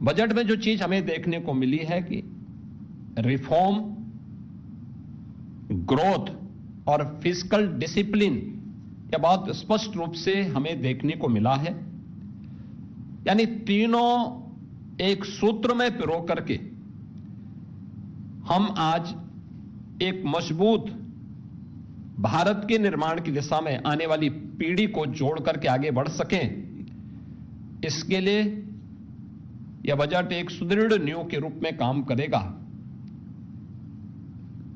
Budget में जो चीज हमें देखने को मिली है कि रिफॉर्म, ग्रोथ और फिस्कल डिसिप्लिन यह बहुत स्पष्ट रूप से हमें देखने को मिला है। यानी तीनों एक सूत्र में पिरो करके हम आज एक मजबूत भारत के निर्माण की दिशा में आने वाली पीढ़ी को जोड़ करके आगे बढ़ सकें, इसके लिए यह बजट एक सुदृढ़ नींव के रूप में काम करेगा।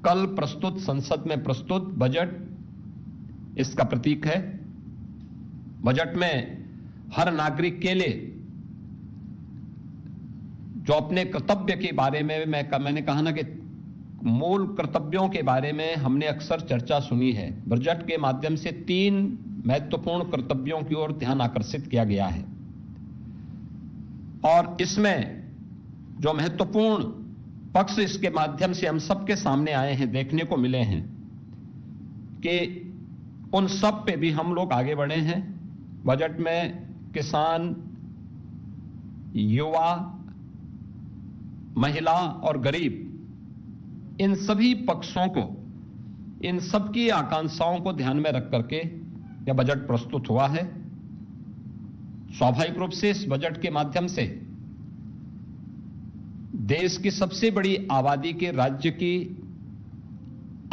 कल प्रस्तुत संसद में प्रस्तुत बजट इसका प्रतीक है। बजट में हर नागरिक के लिए जो अपने कर्तव्य के बारे में मैंने कहा ना कि मूल कर्तव्यों के बारे में हमने अक्सर चर्चा सुनी है। बजट के माध्यम से 3 महत्वपूर्ण कर्तव्यों की ओर ध्यान आकर्षित किया गया है और इसमें जो महत्वपूर्ण पक्ष इसके माध्यम से हम सबके सामने आए हैं, देखने को मिले हैं कि उन सब पे भी हम लोग आगे बढ़े हैं। बजट में किसान, युवा, महिला और गरीब, इन सभी पक्षों को, इन सबकी आकांक्षाओं को ध्यान में रख करके यह बजट प्रस्तुत हुआ है। स्वाभाविक रूप से इस बजट के माध्यम से देश की सबसे बड़ी आबादी के राज्य की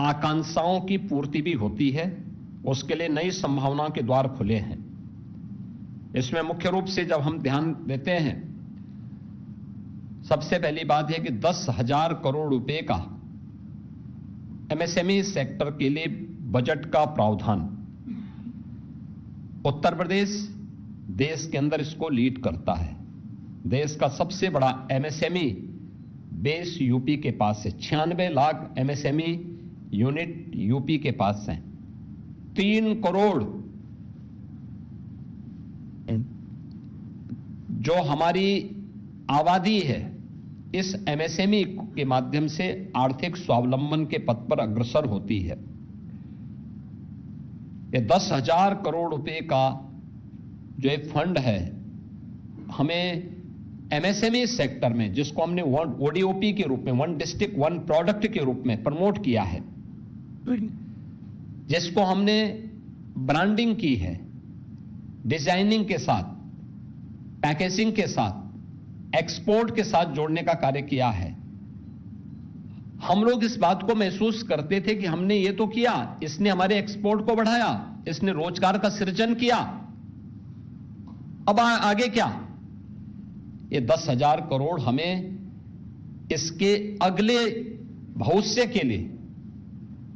आकांक्षाओं की पूर्ति भी होती है। उसके लिए नई संभावनाओं के द्वार खुले हैं। इसमें मुख्य रूप से जब हम ध्यान देते हैं, सबसे पहली बात है कि 10,000 करोड़ रुपए का एमएसएमई सेक्टर के लिए बजट का प्रावधान। उत्तर प्रदेश देश के अंदर इसको लीड करता है। देश का सबसे बड़ा एमएसएमई बेस यूपी के पास है। 96 लाख एमएसएमई यूनिट यूपी के पास हैं। 3 करोड़ जो हमारी आबादी है इस एमएसएमई के माध्यम से आर्थिक स्वावलंबन के पथ पर अग्रसर होती है। ये 10,000 करोड़ रुपए का जो एक फंड है, हमें एमएसएमई सेक्टर में, जिसको हमने ओडीओपी के रूप में, वन डिस्ट्रिक्ट वन प्रोडक्ट के रूप में प्रमोट किया है, जिसको हमने ब्रांडिंग की है, डिजाइनिंग के साथ, पैकेजिंग के साथ, एक्सपोर्ट के साथ जोड़ने का कार्य किया है। हम लोग इस बात को महसूस करते थे कि हमने ये तो किया, इसने हमारे एक्सपोर्ट को बढ़ाया, इसने रोजगार का सृजन किया, अब आगे क्या? ये 10,000 करोड़ हमें इसके अगले भविष्य के लिए,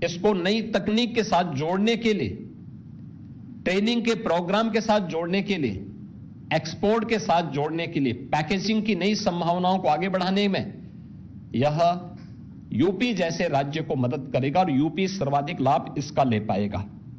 इसको नई तकनीक के साथ जोड़ने के लिए, ट्रेनिंग के प्रोग्राम के साथ जोड़ने के लिए, एक्सपोर्ट के साथ जोड़ने के लिए, पैकेजिंग की नई संभावनाओं को आगे बढ़ाने में यह यूपी जैसे राज्य को मदद करेगा और यूपी सर्वाधिक लाभ इसका ले पाएगा।